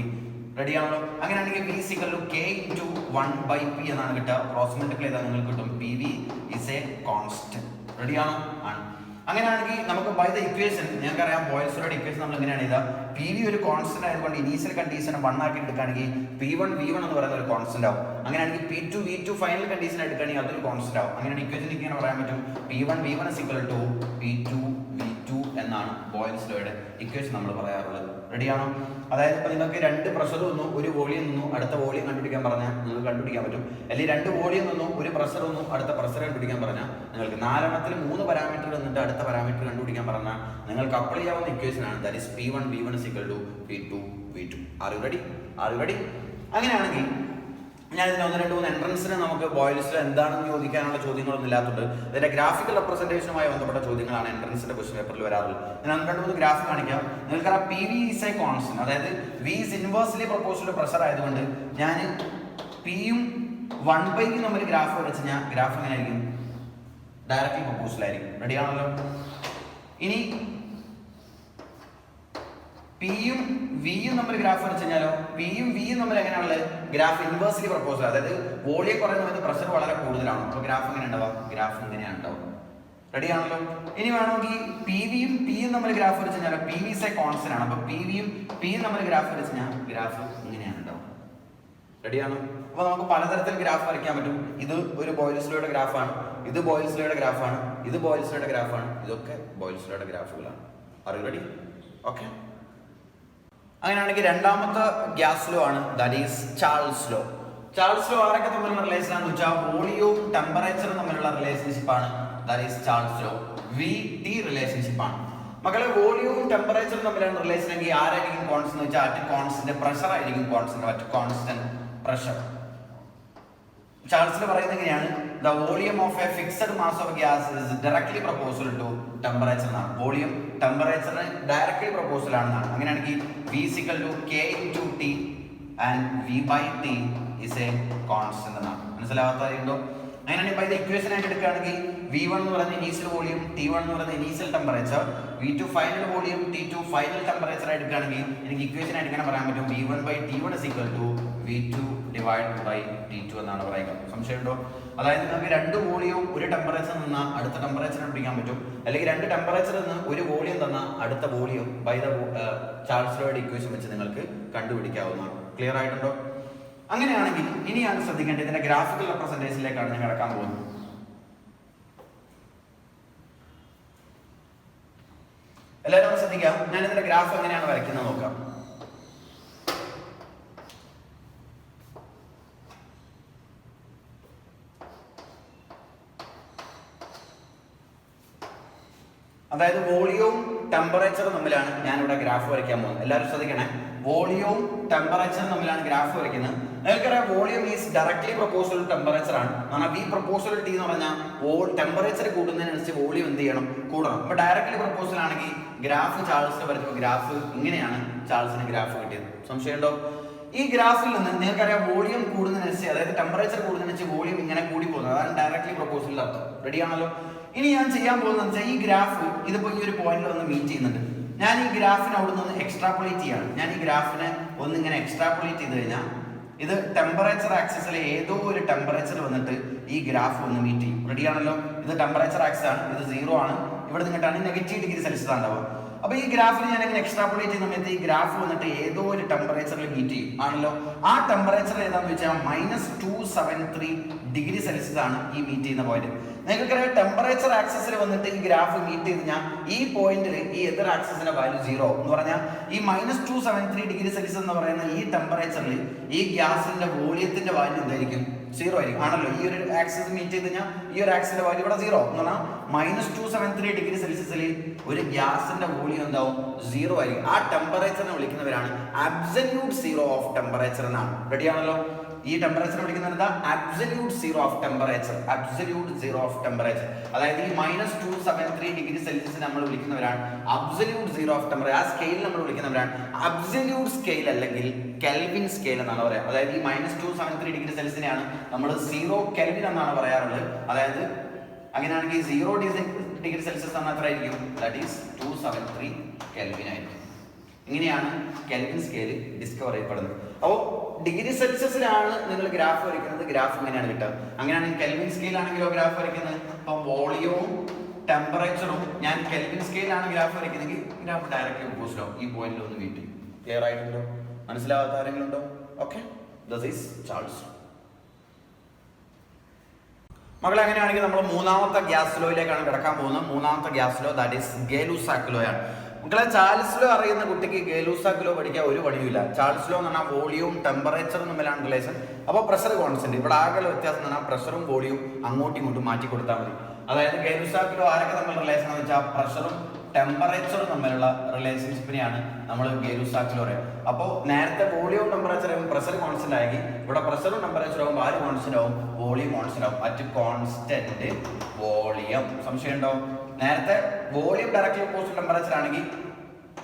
റെഡിയാണല്ലോ? അങ്ങനെയാണെങ്കിൽ V is equal to K into 1/P എന്നാണ് കിട്ടുക. ക്രോസ് മൾട്ടിപ്ലൈ ചെയ്താൽ നിങ്ങൾക്ക് കിട്ടും PV is a constant. റെഡിയാണോ? ആണ്. അങ്ങനെയാണെങ്കിൽ നമുക്ക് ബൈ ദ ഇക്വേഷൻ, ഞങ്ങൾക്കറിയാം ബോയ്സ് ലോയുടെ ഇക്വേഷൻ നമ്മൾ എങ്ങനെയാണ് ചെയ്താൽ PV ഒരു കോൺസ്റ്റന്റ് ആയതുകൊണ്ട് ഇനീഷ്യൽ കണ്ടീഷൻ 1 ആക്കി എടുക്കുകയാണെങ്കിൽ P1 V1 എന്ന് പറയുന്ന ഒരു കോൺസ്റ്റന്റ് ആവും. അങ്ങനെയാണെങ്കിൽ P2 V2 ഫൈനൽ കണ്ടീഷൻ എടുക്കുകയാണെങ്കിൽ അതൊരു കോൺസ്റ്റന്റ് ആവും. അങ്ങനെയാണ് ഇക്വേഷൻ ഇങ്ങനെ പറയാൻ പറ്റും. P1 V1 is equal to P2 V2 എന്നാണ് ബോയ്സ് ലോയുടെ ഇക്വേഷൻ നമ്മൾ പറയാറുള്ളത്. റെഡിയാണോ? അതായത് ഇപ്പൊ നിങ്ങൾക്ക് രണ്ട് പ്രഷർ തന്നു, ഒരു വോളിയം തന്നു, അടുത്ത വോളിയം കണ്ടുപിടിക്കാൻ പറഞ്ഞാൽ നിങ്ങൾക്ക് കണ്ടുപിടിക്കാൻ പറ്റും. അല്ലെങ്കിൽ രണ്ട് വോളിയം തന്നു, ഒരു പ്രഷർ തന്നു, അടുത്ത പ്രഷർ കണ്ടുപിടിക്കാൻ പറഞ്ഞാൽ നിങ്ങൾക്ക് 4 എണ്ണത്തിൽ 3 പാരാമീറ്റർ തന്നിട്ട് അടുത്ത പാരാമീറ്റർ കണ്ടുപിടിക്കാൻ പറഞ്ഞാൽ നിങ്ങൾക്ക് അപ്ലൈ ചെയ്യാവുന്ന ഇക്വേഷൻ ആണ്. That is P1 V1 is equal to P2 V2. R you ready? അങ്ങനെയാണെങ്കിൽ ഞാൻ ഇതിന് 1, 2, 3 എൻട്രൻസിന് നമുക്ക് ബോയ്സിൽ എന്താണെന്ന് ചോദിക്കാനുള്ള ചോദ്യങ്ങളൊന്നും ഇല്ലാത്തതുകൊണ്ട് ഇതിന്റെ ഗ്രാഫിക്കൽ റെപ്രസെന്റേഷനുമായി ബന്ധപ്പെട്ട ചോദ്യങ്ങളാണ് എൻട്രൻസിന്റെ ക്വസ്റ്റ്യൻ പേപ്പറിൽ വരാറുള്ളത്. ഞാൻ 1, 2, 3 ഗ്രാഫ് കാണിക്കാം. നിങ്ങൾക്കറിയാം PV is a constant, അതായത് V is inversely proportional to pressure ആയതുകൊണ്ട് ഞാൻ P യും 1/യും തമ്മിൽ ഗ്രാഫ് വരച്ച് ഞാൻ ഗ്രാഫ് എങ്ങനെ ആയിരിക്കും? ഡയറക്റ്റ്ലി പ്രൊപ്പോർഷണൽ ആയിരിക്കും. റെഡിയാണല്ലോ? ഇനി P യും V യും തമ്മിൽ ഗ്രാഫ് വരച്ച് കഴിഞ്ഞാലോ P യും V യും തമ്മിൽ എങ്ങനെയാണുള്ളത്? ഗ്രാഫ് ഇൻവേഴ്സ്ലി പ്രപ്പോസൽ, അതായത് വോളിയം കുറയുന്ന സമയത്ത് പ്രഷർ വളരെ കൂടുതലാണ്. അപ്പോൾ ഗ്രാഫ് എങ്ങനെ ഉണ്ടാവും? ഗ്രാഫ് ഇങ്ങനെയാണ് ഉണ്ടാവും. റെഡി ആണല്ലോ? ഇനി വേണമെങ്കിൽ പി വിയും പിയും തമ്മിൽ ഗ്രാഫ് വരച്ച് കഴിഞ്ഞാൽ പി വി സെ കോൺസ്റ്റന്റ് ആണ്. അപ്പോൾ പി വിയും പിയും തമ്മിൽ ഗ്രാഫ് വരച്ച് കഴിഞ്ഞാൽ ഗ്രാഫ് ഇങ്ങനെയാണ് ഉണ്ടാവും. റെഡിയാണോ? അപ്പോൾ നമുക്ക് പലതരത്തിൽ ഗ്രാഫ് വരയ്ക്കാൻ പറ്റും. ഇത് ഒരു ബോയിൽസ് ലോയുടെ ഗ്രാഫാണ്, ഇത് ബോയിൽസ് ലോയുടെ ഗ്രാഫാണ്, ഇത് ബോയിൽസ് ലോയുടെ ഗ്രാഫാണ്, ഇതൊക്കെ ബോയിൽസ് ലോയുടെ ഗ്രാഫുകളാണ്. Are you ready? ഓക്കെ. അങ്ങനെയാണെങ്കിൽ രണ്ടാമത്തെ ഗ്യാസ് ലോ ആണ്, that is Charles law. Charles law ആരൊക്കെ തമ്മിലുള്ള റിലേഷൻ ആണെന്ന് വെച്ചാൽ വോളിയവും ടെമ്പറേച്ചറും തമ്മിലുള്ള റിലേഷൻഷിപ്പ് ആണ്, that is Charles law. VT relationship ആണ്. മക്കളെ, വോളിയവും ടെമ്പറേച്ചറും തമ്മിലാണ് റിലേഷൻ എങ്കിൽ ആരായിരിക്കും കോൺസ്റ്റന്റ് എന്ന് വെച്ചാൽ അറ്റ് കോൺസ്റ്റന്റ് പ്രഷർ ആയിരിക്കും കോൺസ്റ്റന്റ്, അറ്റ് കോൺസ്റ്റന്റ് പ്രഷർ. ചാൾസിൽ പറയുന്നത് എങ്ങനെയാണ്? The volume of a fixed mass of gas is directly proportional to temperature എന്നാണ്. വോളിയം ടെമ്പറേച്ചറിന് ഡയറക്ട്ലി പ്രൊപ്പോസൽ ആണെന്നാണ്. അങ്ങനെയാണെങ്കിൽ V = K × T and V/T is a constant എന്നാണ്. മനസ്സിലാവാത്തതുണ്ടോ? അങ്ങനെയാണെങ്കിൽ ഇപ്പോൾ ഇത് ഇക്വേഷൻ ആയിട്ട് എടുക്കുകയാണെങ്കിൽ V1 എന്ന് പറയുന്നത് ഇനീഷ്യൽ വോളിയം, T1 എന്ന് പറയുന്നത് initial temperature, V2 final volume, T2 final temperature ആയിട്ട് എടുക്കുകയാണെങ്കിൽ എനിക്ക് ഇക്വേഷൻ ആയിട്ട് ഇങ്ങനെ പറയാൻ പറ്റും, V1/T1 = V2 / T2 എന്നാണ് പറയുക. സംശയമുണ്ടോ? അതായത് നമുക്ക് രണ്ട് വോളിയവും ഒരു ടെമ്പറേച്ചർ നിന്നാൽ അടുത്ത ടെമ്പറേച്ചർ പിടിക്കാൻ പറ്റും, അല്ലെങ്കിൽ രണ്ട് ടെമ്പറേച്ചറിൽ നിന്ന് ഒരു വോളിയം തന്നാൽ അടുത്ത വോളിയം ബൈ ദ ചാൾസ് ലോയുടെ ഇക്വേഷൻ വെച്ച് നിങ്ങൾക്ക് കണ്ടുപിടിക്കാവുന്നതാണ്. ക്ലിയർ ആയിട്ടുണ്ടോ? അങ്ങനെയാണെങ്കിൽ ഇനിയാണ് ശ്രദ്ധിക്കേണ്ടത്, ഇതിന്റെ ഗ്രാഫിക്കൽ റെപ്രസെന്റേഷനിലേക്കാണ് ഞാൻ കടക്കാൻ പോകുന്നത്. എല്ലാവരും ശ്രദ്ധിക്കാം. ഞാൻ ഇതിന്റെ ഗ്രാഫ് എങ്ങനെയാണ് വരയ്ക്കുന്നത് നോക്കാം. അതായത് വോളിയവും ടെമ്പറേച്ചറും തമ്മിലാണ് ഞാനിവിടെ ഗ്രാഫ് വരയ്ക്കാൻ പോകുന്നത്. എല്ലാവരും ശ്രദ്ധിക്കണേ, വോളിയവും ടെമ്പറേച്ചറും തമ്മിലാണ് ഗ്രാഫ് വരയ്ക്കുന്നത്. നിങ്ങൾക്കറിയാം volume is directly proportional to temperature ആണ്. കാരണം V പ്രൊപ്പോസൽ T എന്ന് പറഞ്ഞാൽ ടെമ്പറേച്ചർ കൂടുന്നതിനനുസരിച്ച് വോളിയം എന്ത് ചെയ്യണം? കൂടണം. അപ്പോൾ ഡയറക്ട്ലി പ്രൊപ്പോസൽ ആണെങ്കിൽ ഗ്രാഫ് ചാൾസിന് വരയ്ക്കുമ്പോൾ ഗ്രാഫ് ഇങ്ങനെയാണ് ചാൾസിന് ഗ്രാഫ് കിട്ടിയത്. സംശയമുണ്ടോ? ഈ ഗ്രാഫിൽ നിന്ന് നിങ്ങൾക്കറിയാം വോളിയം കൂടുന്നതിനനുസരിച്ച്, അതായത് ടെമ്പറേച്ചർ കൂടുന്നതിനനുസരിച്ച് വോളിയം ഇങ്ങനെ കൂടി പോകുന്നത്, അതാണ് ഡയറക്ട്ലി പ്രൊപ്പോസലിന്റെ അർത്ഥം. റെഡി ആണല്ലോ? ഇനി ഞാൻ ചെയ്യാൻ പോകുന്നത് വെച്ചാൽ ഈ ഗ്രാഫ് ഇതിപ്പോൾ ഈ ഒരു പോയിന്റിൽ ഒന്ന് മീറ്റ് ചെയ്യുന്നുണ്ട്. ഞാൻ ഈ ഗ്രാഫിനെ അവിടെ നിന്ന് എക്സ്ട്രാപ്പുലേറ്റ് ചെയ്യാണ്. ഞാൻ ഈ ഗ്രാഫിനെ ഒന്നിങ്ങനെ എക്സ്ട്രാപ്പുലേറ്റ് ചെയ്ത് കഴിഞ്ഞാൽ ഇത് ടെമ്പറേച്ചർ ആക്സിസിലെ ഏതോ ഒരു ടെമ്പറേച്ചർ വന്നിട്ട് ഈ ഗ്രാഫ് ഒന്ന് മീറ്റ് ചെയ്യും. റെഡി ആണല്ലോ? ഇത് ടെമ്പറേച്ചർ ആക്സിസ് ആണ്, ഇത് 0 ആണ്. ഇവിടെ നിന്നിട്ടാണ് -°C ഉണ്ടാവുക. അപ്പോൾ ഈ ഗ്രാഫിൽ ഞാൻ ഇങ്ങനെ എക്സ്ട്രാപ്പുലേറ്റ് ചെയ്യുന്ന സമയത്ത് ഈ ഗ്രാഫ് വന്നിട്ട് ഏതോ ഒരു ടെമ്പറേച്ചറിൽ മീറ്റ് ചെയ്യും. ആണല്ലോ? ആ ടെമ്പറേച്ചർ ഏതാണെന്ന് വെച്ചാൽ -273°C ആണ് ഈ മീറ്റ് ചെയ്യുന്ന പോയിന്റ്. നിങ്ങൾക്കറിയാം ടെമ്പറേച്ചർ ആക്സിസിൽ വന്നിട്ട് ഈ ഗ്രാഫ് മീറ്റ് ചെയ്ത് കഴിഞ്ഞാൽ ഈ പോയിന്റിൽ ഈ എതിർ ആക്സിസിന്റെ വാല്യൂ 0 എന്ന് പറഞ്ഞാൽ ഈ -273°C എന്ന് പറയുന്ന ഈ ടെമ്പറേച്ചറിൽ ഈ ഗ്യാസിന്റെ വോളിയത്തിന്റെ വാല്യൂ എന്തായിരിക്കും? 0 ആയിരിക്കും. ആണല്ലോ? ഈ ഒരു ആക്സിസ് മീറ്റ് ചെയ്ത് കഴിഞ്ഞാൽ ഈ ഒരു ആക്സിന്റെ വാല്യൂ ഇവിടെ 0 എന്ന് പറഞ്ഞാൽ -273°C ഒരു ഗ്യാസിന്റെ വോളിയം എന്താവും? 0 ആയിരിക്കും. ആ ടെമ്പറേച്ചറിനെ വിളിക്കുന്നവരാണ് അബ്സല്യൂട്ട് സീറോ ഓഫ് ടെമ്പറേച്ചർ എന്നാണ്. റെഡി ആണല്ലോ? ഈ ടെമ്പറേച്ചർ വിളിക്കുന്നത് എന്താ? Absolute zero of temperature. Absolute zero of temperature, അതായത് ഈ -273°C നമ്മൾ വിളിക്കുന്നവരാണ് അബ്സല്യൂട്ട് സീറോ ഓഫ് ടെമ്പറേച്ചർ. ആ സ്കെയിൽ നമ്മൾ വിളിക്കുന്നവരാണ് അബ്സല്യൂട്ട് സ്കെയിൽ അല്ലെങ്കിൽ കെൽവിൻ സ്കെയിൽ എന്നാണ് പറയുക. അതായത് ഈ -273°Cനെയാണ് നമ്മൾ 0 കെൽവിൻ എന്നാണ് പറയാറുള്ളത്. അതായത് അങ്ങനെയാണെങ്കിൽ 0°C എന്നാൽ എത്ര ആയിരിക്കും? ദാറ്റ് ഈസ് 273 കെൽവിൻ ആയിരിക്കും. ഇങ്ങനെയാണ് കെൽവിൻ സ്കെയിൽ ഡിസ്കവർ ചെയ്യപ്പെടുന്നത്. അപ്പോൾ °C നിങ്ങൾ ഗ്രാഫ് വരയ്ക്കുന്നത്, ഗ്രാഫ് ഇങ്ങനെയാണ് കിട്ടുക. അങ്ങനെയാണെങ്കിൽ കെൽവിൻ സ്കെയിൽ ആണെങ്കിലോ ഗ്രാഫ് വരയ്ക്കുന്നത്, ഇപ്പം വോളിയവും ടെമ്പറേച്ചറും ഞാൻ കെൽവിൻ സ്കെയിലാണ് ഗ്രാഫ് വരയ്ക്കുന്നെങ്കിൽ ഗ്രാഫ് ഡയറക്റ്റ്ലി ഓപ്പോസിറ്റ് ആവും. ഈ പോയിന്റിൽ ഒന്ന് മീറ്റ്. ക്ലിയർ ആയിട്ടുണ്ടോ? മനസ്സിലാവാത്ത ആരെങ്കിലും ഉണ്ടോ? Okay, this is Charles. മക്കളെ, അങ്ങനെയാണെങ്കിൽ നമ്മൾ മൂന്നാമത്തെ ഗ്യാസ് ലോയിലേക്കാണ് കിടക്കാൻ പോകുന്നത്. മൂന്നാമത്തെ gas law that is Gay Lussac law ആണ്. മക്കളെ, ചാൾസ് ലോ അറിയുന്ന കുട്ടിക്ക് ഗേ-ലൂസാക്ക് ലോ പഠിക്കാൻ ഒരു വഴിയില്ല. ചാൾസ് ലോ എന്ന് പറഞ്ഞാൽ വോളിയവും ടെമ്പറേച്ചറും തമ്മിലാണ് റിലേഷൻ. അപ്പോൾ പ്രഷർ കോൺസ്റ്റന്റ്. ഇവിടെ ആകെ വ്യത്യാസം എന്ന് പറഞ്ഞാൽ പ്രഷറും വോളിയവും അങ്ങോട്ടും ഇങ്ങോട്ടും മാറ്റി കൊടുത്താൽ മതി. അതായത് ഗേ-ലൂസാക്ക് ലോ ആരൊക്കെ തമ്മിലുള്ള റിലേഷൻ എന്ന് വെച്ചാൽ പ്രഷറും ടെമ്പറേച്ചറും തമ്മിലുള്ള റിലേഷൻഷിപ്പിനെയാണ് നമ്മൾ ഗേ-ലൂസാക്ക് ലോ പറയുക. അപ്പോൾ നേരത്തെ വോളിയവും ടെമ്പറേച്ചറും പ്രഷർ കോൺസ്റ്റന്റ് ആയെങ്കിൽ ഇവിടെ പ്രഷറും ടെമ്പറേച്ചറും ആകുമ്പോൾ ആര് കോൺസ്റ്റന്റ് ആവും? വോളിയം കോൺസ്റ്റന്റ് ആവും. At constant volume. സംശയം ഉണ്ടോ? നേരത്തെ വോളിയം ഡയറക്ട്ലി ഓപ്പോസിറ്റ് ടെമ്പറേച്ചർ ആണെങ്കിൽ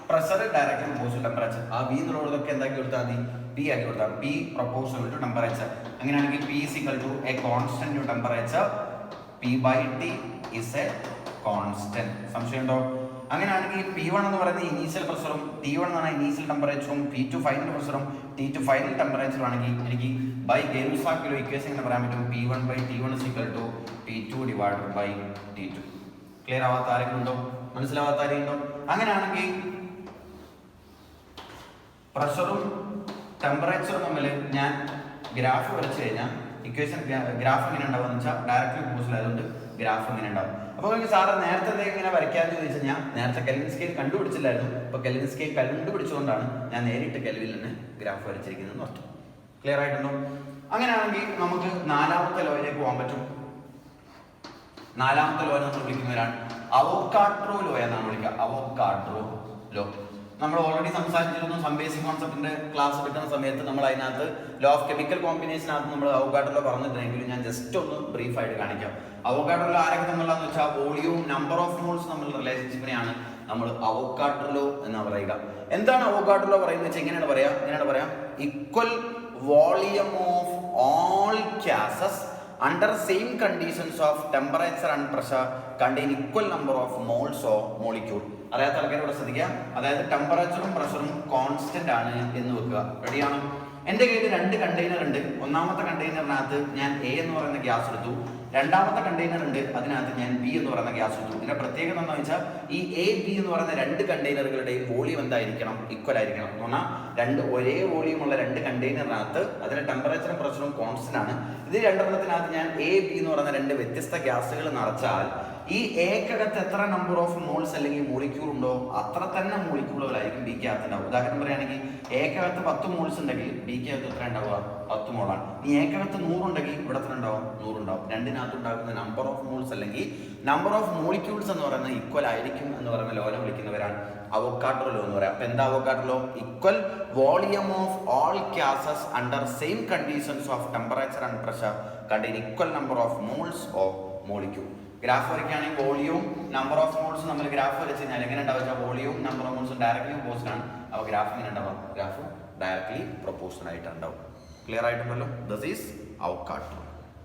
പ്രഷർ ഡയറക്ട്ലി ഓപ്പോസിറ്റ് ടെമ്പറേച്ചർ. ആ V എന്നുള്ളതൊക്കെ എന്താക്കി കൊടുത്താൽ മതി? P ആക്കി കൊടുത്താൽ P പ്രൊപ്പോർഷണൽ ടു ടെമ്പറേച്ചർ. അങ്ങനെയാണെങ്കിൽ P = a constant to temperature, P/T is a constant. സംശയം ഉണ്ടോ? അങ്ങനെയാണെങ്കിൽ P1 എന്ന് പറയുന്ന ഇനീഷ്യൽ പ്രഷറും T1 എന്ന് പറയുന്ന ഇനീഷ്യൽ ടെമ്പറേച്ചറും P2 ഫൈനൽ പ്രഷറും T2 ഫൈനൽ ടെമ്പറേച്ചറും ആണെങ്കിൽ എനിക്ക് ബൈ ഗെയിംസാക്കിലോ ഇക്വേഷൻ എങ്ങനെ പറയാൻ പറ്റും P1 by T1 is equal to P2 divided by T2. Clear ആവാത്ത ആരെങ്കിലും ഉണ്ടോ? മനസ്സിലാവാത്ത ആരെങ്കിലും ഉണ്ടോ? അങ്ങനെയാണെങ്കിൽ പ്രഷറും ടെമ്പറേച്ചറും തമ്മിൽ ഞാൻ ഗ്രാഫ് വരച്ചു കഴിഞ്ഞാൽ ഇക്വേഷൻ ഗ്രാഫ് എങ്ങനെ ഉണ്ടാവും എന്ന് വെച്ചാൽ ഡയറക്റ്റ്ലി ഓപ്പോസിറ്റ് ആയതുകൊണ്ട് ഗ്രാഫ് എങ്ങനെ ഉണ്ടാവും. അപ്പോൾ എനിക്ക് സാറ് നേരത്തെ എങ്ങനെ വരയ്ക്കാമെന്ന് ചോദിച്ചാൽ ഞാൻ നേരത്തെ കെൽവിൻ സ്കെയിൽ കണ്ടുപിടിച്ചില്ലായിരുന്നു. ഇപ്പോൾ കെൽവിൻ സ്കെയിൽ കണ്ടുപിടിച്ചുകൊണ്ടാണ് ഞാൻ നേരിട്ട് കെൽവിൽ തന്നെ ഗ്രാഫ് വരച്ചിരിക്കുന്നത് അർത്ഥം. ക്ലിയർ ആയിട്ടുണ്ടോ? അങ്ങനെയാണെങ്കിൽ നമുക്ക് നാലാമത്തെ ലോയിലേക്ക് പോകാൻ പറ്റും. നാലാമത്തെ ലോ നമ്മൾ വിളിക്കുന്നവരാണ് അവോഗാഡ്രോ ലോ എന്നാണ് വിളിക്കുക. അവോഗാഡ്രോ ലോ നമ്മൾ ഓൾറെഡി സംസാരിച്ചിരുന്നു. സം ബേസിക് കോൺസെപ്റ്റിന്റെ ക്ലാസ് എടുക്കുന്ന സമയത്ത് നമ്മൾ അതിനകത്ത് ലോ ഓഫ് കെമിക്കൽ കോമ്പിനേഷനകത്ത് നമ്മൾ അവോഗാഡ്രോ ലോ പറഞ്ഞിട്ടുണ്ടെങ്കിലും ഞാൻ ജസ്റ്റ് ഒന്ന് ബ്രീഫ് ആയിട്ട് കാണിക്കാം. അവോഗാഡ്രോ ലോ ആരൊക്കെ തമ്മിലാന്ന് വെച്ചാൽ വോളിയവും നമ്പർ ഓഫ് മോൾസ് തമ്മിലുള്ള റിലേഷൻഷിപ്പിനെയാണ് നമ്മൾ അവോഗാഡ്രോ ലോ എന്ന് പറയുക. എന്താണ് അവോഗാഡ്രോ ലോ പറയുന്നത് വെച്ചാൽ എങ്ങനെയാണ് പറയാ equal volume of all gases under same conditions of temperature and pressure contain equal number of moles of molecule. അറിയാത്ത ആൾക്കാർ ഇവിടെ ശ്രദ്ധിക്കുക. അതായത് ടെമ്പറേച്ചറും പ്രഷറും കോൺസ്റ്റന്റ് ആണ് എന്ന് വെക്കുക. റെഡിയാണോ? എൻ്റെ കയ്യിൽ 2 കണ്ടെയ്നർ ഉണ്ട്. ഒന്നാമത്തെ കണ്ടെയ്നറിനകത്ത് ഞാൻ A എന്ന് പറയുന്ന ഗ്യാസ് എടുത്തു. രണ്ടാമത്തെ കണ്ടെയ്നർ ഉണ്ട്, അതിനകത്ത് ഞാൻ B എന്ന് പറയുന്ന ഗ്യാസ് എടുത്തു. ഇതിന്റെ പ്രത്യേകത എന്താണെന്ന് വെച്ചാൽ ഈ A, B എന്ന് പറയുന്ന 2 കണ്ടെയ്നറുകളുടെയും വോളിയം എന്തായിരിക്കണം? ഈക്വൽ ആയിരിക്കണം. എന്ന് പറഞ്ഞാൽ ഒരേ വോളിയം ഉള്ള 2 കണ്ടെയ്നറിനകത്ത് അതിന്റെ ടെമ്പറേച്ചറും പ്രഷറും കോൺസ്റ്റന്റ് ആണ്. ഇത് രണ്ടെണ്ണത്തിനകത്ത് ഞാൻ A, B എന്ന് പറയുന്ന 2 വ്യത്യസ്ത ഗ്യാസുകൾ നിറച്ചാൽ ഈ എക്കകത്ത് എത്ര നമ്പർ ഓഫ് മോൾസ് അല്ലെങ്കിൽ മോളിക്യൂൾ ഉണ്ടോ അത്ര തന്നെ മോളിക്യൂളുകളായിരിക്കും ബിക്കകത്ത് ഉണ്ടാവും. ഉദാഹരണം പറയുകയാണെങ്കിൽ എക്കകത്ത് 10 മോൾസ് ഉണ്ടെങ്കിൽ ബിക്കകത്ത് എത്ര ഉണ്ടാവുക? 10 മോളാണ്. ഈ എക്കകത്ത് 100 ഉണ്ടെങ്കിൽ ഇവിടെ എത്ര ഉണ്ടാവും? 100 ഉണ്ടാവും. രണ്ടിനകത്ത് ഉണ്ടാകുന്ന നമ്പർ ഓഫ് മോൾസ് അല്ലെങ്കിൽ നമ്പർ ഓഫ് മോളിക്യൂൾസ് എന്ന് പറയുന്നത് ഈക്വൽ ആയിരിക്കും എന്ന് പറയുന്ന ലോനെ വിളിക്കുന്നവരാണ് അവോഗാഡ്രോ ലോ എന്ന് പറയാം. അപ്പൊ എന്താ Avogadro law? Equal volume of all gases under same conditions of temperature and pressure contain equal number of moles of molecule. Graph വരയ്ക്കുകയാണെങ്കിൽ വോളിയവും നമ്പർ ഓഫ് മോൾസ് നമ്മൾ ഗ്രാഫ് വരച്ച് കഴിഞ്ഞാൽ എങ്ങനെ ഉണ്ടാവുക? വോളിയവും നമ്പർ ഓഫ് മോൾസും ഡയറക്ട്ലി ഓപ്പോസിറ്റ് ആണ്. അപ്പോൾ ഗ്രാഫ് എങ്ങനെ ഉണ്ടാവും? ഗ്രാഫ് ഡയറക്ട്ലി പ്രൊപ്പോർഷണൽ ആയിട്ട് ഉണ്ടാവും. ക്ലിയർ ആയിട്ടുണ്ടല്ലോ? This is Avogadro.